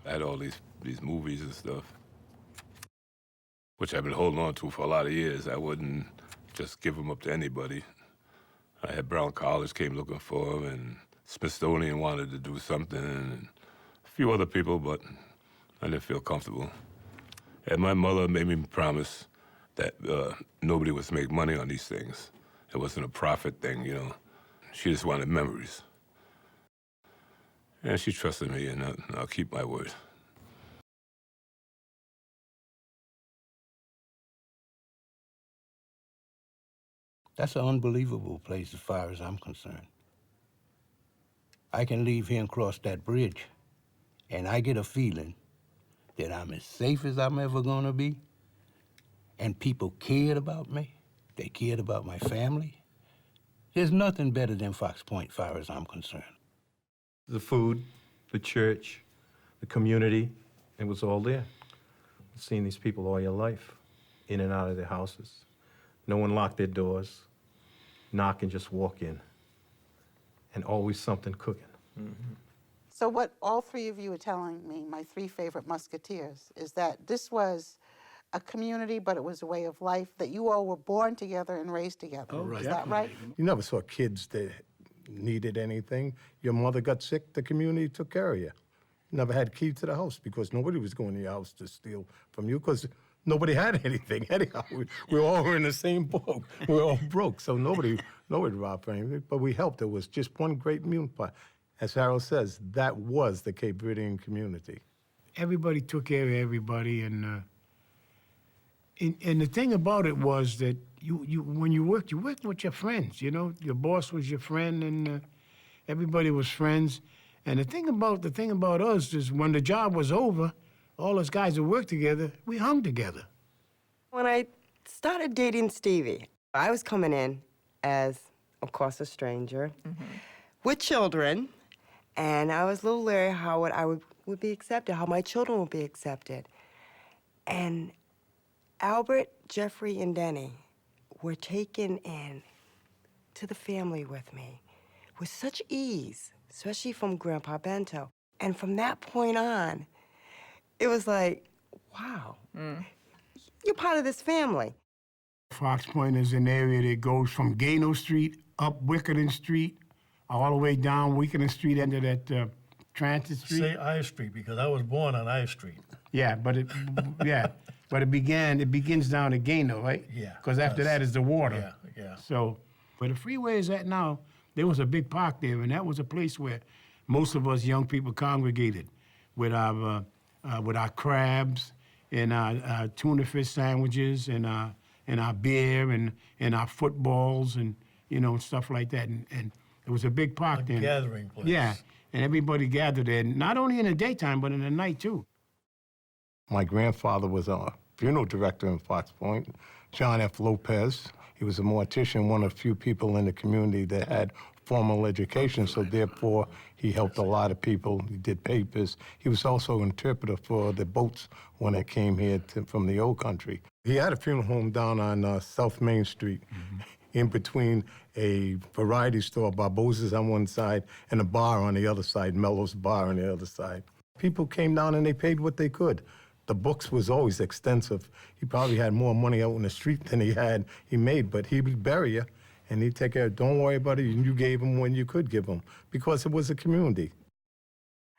I had all these movies and stuff, which I've been holding on to for a lot of years. I wouldn't just give them up to anybody. I had Brown College came looking for them, and Smithsonian wanted to do something, and a few other people, but I didn't feel comfortable. And my mother made me promise that nobody was to make money on these things. It wasn't a profit thing, you know. She just wanted memories. And she trusted me, and I'll keep my word. That's an unbelievable place as far as I'm concerned. I can leave here and cross that bridge, and I get a feeling that I'm as safe as I'm ever gonna be, and people cared about me. They cared about my family. There's nothing better than Fox Point as far as I'm concerned. The food, the church, the community, it was all there. Seeing these people all your life, in and out of their houses. No one locked their doors, knock and just walk in. And always something cooking. Mm-hmm. So what all three of you are telling me, my three favorite Musketeers, is that this was a community, but it was a way of life, that you all were born together and raised together. Oh, right. Is that right? You never saw kids that needed anything. Your mother got sick, the community took care of you. Never had key to the house because nobody was going to your house to steal from you because nobody had anything. Anyhow, we all were in the same boat. We were all broke, so nobody robbed for anything, but we helped. It was just one great community. As Harold says, that was the Cape Verdean community. Everybody took care of everybody, and the thing about it was that when you worked with your friends, you know? Your boss was your friend, and everybody was friends. And the thing about us is when the job was over, all us guys that worked together, we hung together. When I started dating Stevie, I was coming in as, of course, a stranger, with children, and I was a little leery how I would be accepted, how my children would be accepted. And Albert, Jeffrey, and Denny were taken in to the family with me with such ease, especially from Grandpa Bento. And from that point on, it was like, wow, you're part of this family. Fox Point is an area that goes from Gano Street up Wickerton Street, all the way down Wickerton Street into that Transit Street. Say I Street because I was born on I Street. Yeah, but it begins down at Gano, right? Yeah. Because after that is the water. Yeah. So, where the freeway is at now, there was a big park there, and that was a place where most of us young people congregated with our crabs and our tuna fish sandwiches and our beer and our footballs and, you know, stuff like that. And it was a big park there. A gathering place. Yeah, and everybody gathered there, not only in the daytime, but in the night, too. My grandfather was a funeral director in Fox Point, John F. Lopez. He was a mortician, one of the few people in the community that had formal education, so therefore he helped a lot of people. He did papers. He was also an interpreter for the boats when they came here from the old country. He had a funeral home down on South Main Street, in between a variety store, Barbosa's on one side, and a bar on the other side, Mello's Bar on the other side. People came down and they paid what they could. The books was always extensive. He probably had more money out in the street than he made, but he would bury you, and he'd take care of, don't worry about it, you gave him when you could give him, because it was a community.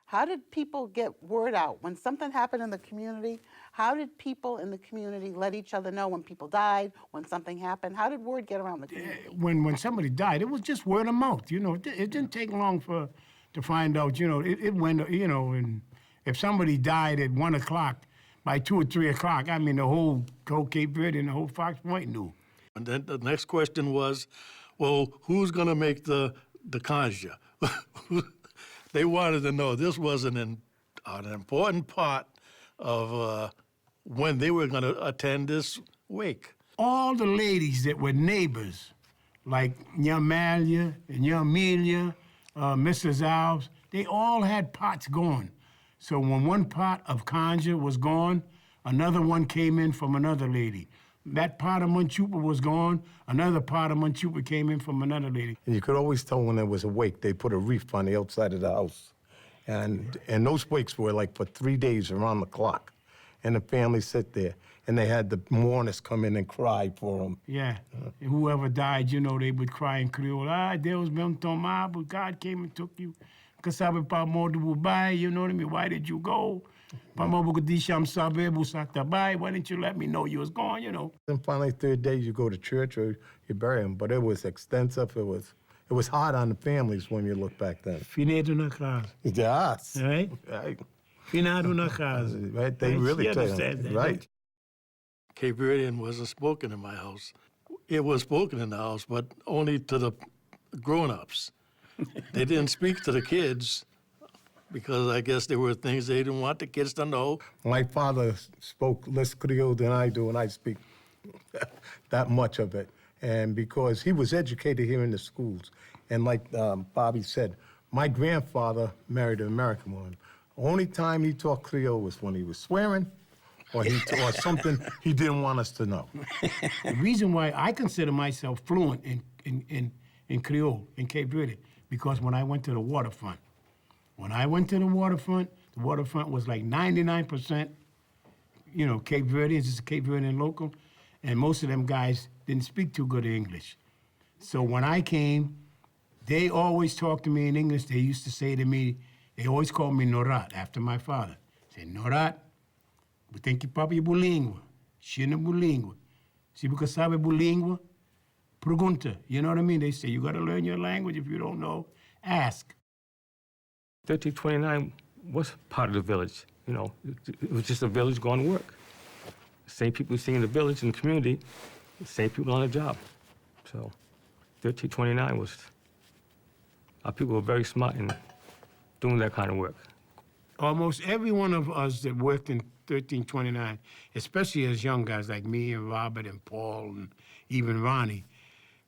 How did people get word out? When something happened in the community, how did people in the community let each other know when people died, when something happened? How did word get around the community? When somebody died, it was just word of mouth, you know. It didn't take long to find out, you know. It went, you know, and if somebody died at 1 o'clock, by 2 or 3 o'clock, I mean, the whole Cape Verde and the whole Fox Point knew. And then the next question was, well, who's going to make the conjure? They wanted to know. This was an important part of when they were going to attend this wake. All the ladies that were neighbors, like young Malia and young Amelia, Mrs. Alves, they all had pots going. So when one pot of conjure was gone, another one came in from another lady. That pot of Munchupa was gone, another pot of Munchupa came in from another lady. And you could always tell when there was a wake, they put a reef on the outside of the house. And those wakes were like for 3 days around the clock. And the family sit there, and they had the mourners come in and cry for them. Yeah. And whoever died, you know, they would cry in Creole. Ah, Deus me tomar, but God came and took you. Kasabe pa modu bubai, you know what I mean? Why did you go? Pa mo bukadisham sabe busaktabai. Why didn't you let me know you was gone, you know? Then finally, third day, you go to church or you bury them. But it was extensive. It was hard on the families when you look back then. Finado na casa. Yes. Right? Right. Finado na casa. Right. They really She tell you. understands that. Right. Cape Verdean wasn't spoken in my house. It was spoken in the house, but only to the grown-ups. They didn't speak to the kids because I guess there were things they didn't want the kids to know. My father spoke less Creole than I do, and I speak that much of it. And because he was educated here in the schools, and like Bobby said, my grandfather married an American woman. Only time he talked Creole was when he was swearing or something he didn't want us to know. The reason why I consider myself fluent in Creole, in Cape Verde, because when I went to the waterfront, the waterfront was like 99%, you know, Cape Verdeans, just a Cape Verdean local, and most of them guys didn't speak too good English. So when I came, they always talked to me in English. They used to say to me, they always called me Norat, after my father. Say, Norat, we think que papi é bilingüe. She não bilingüe. Se você sabe bilingüe, pergunta. You know what I mean? They say, you got to learn your language. If you don't know, ask. 1329 was part of the village. You know, it was just a village going to work. Same people seeing the village and the community, same people on the job. So 1329 was, our people were very smart in doing that kind of work. Almost every one of us that worked in 1329, especially as young guys like me and Robert and Paul and even Ronnie,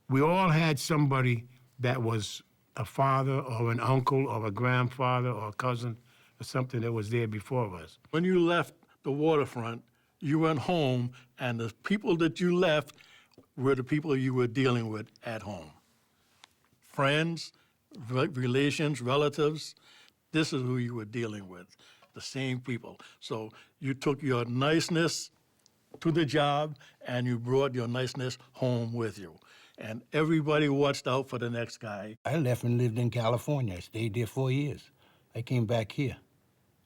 we all had somebody that was a father or an uncle or a grandfather or a cousin or something that was there before us. When you left the waterfront, you went home, and the people that you left were the people you were dealing with at home. Friends, relations, relatives, this is who you were dealing with, the same people. So you took your niceness to the job, and you brought your niceness home with you. And everybody watched out for the next guy. I left and lived in California. I stayed there 4 years. I came back here.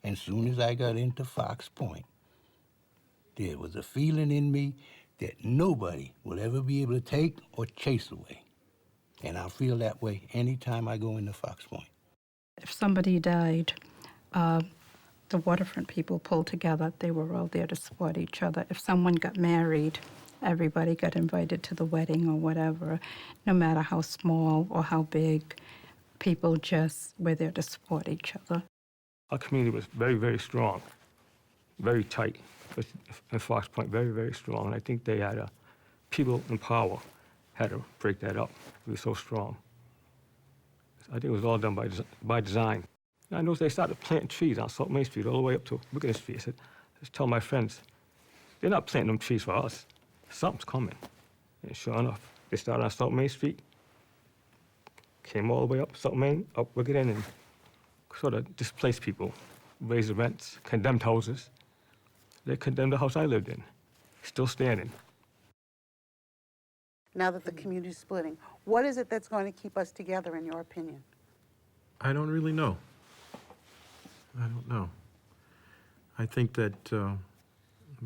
And soon as I got into Fox Point, there was a feeling in me that nobody will ever be able to take or chase away. And I feel that way anytime I go into Fox Point. If somebody died, the waterfront people pulled together. They were all there to support each other. If someone got married, everybody got invited to the wedding or whatever. No matter how small or how big, people just were there to support each other. Our community was very, very strong, very tight. In Fox Point, very, very strong. And I think they had people in power had to break that up. It was so strong. I think it was all done by design. And I noticed they started planting trees on South Main Street all the way up to Wicked Street. I said, just tell my friends, they're not planting them trees for us. Something's coming. And sure enough, they started on South Main Street, came all the way up South Main, up Wicked End, and sort of displaced people, raised the rents, condemned houses. They condemned the house I lived in, still standing. Now that the community's splitting, what is it that's going to keep us together, in your opinion? I don't really know. I don't know. I think that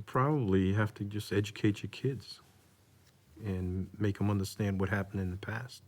probably you have to just educate your kids and make them understand what happened in the past.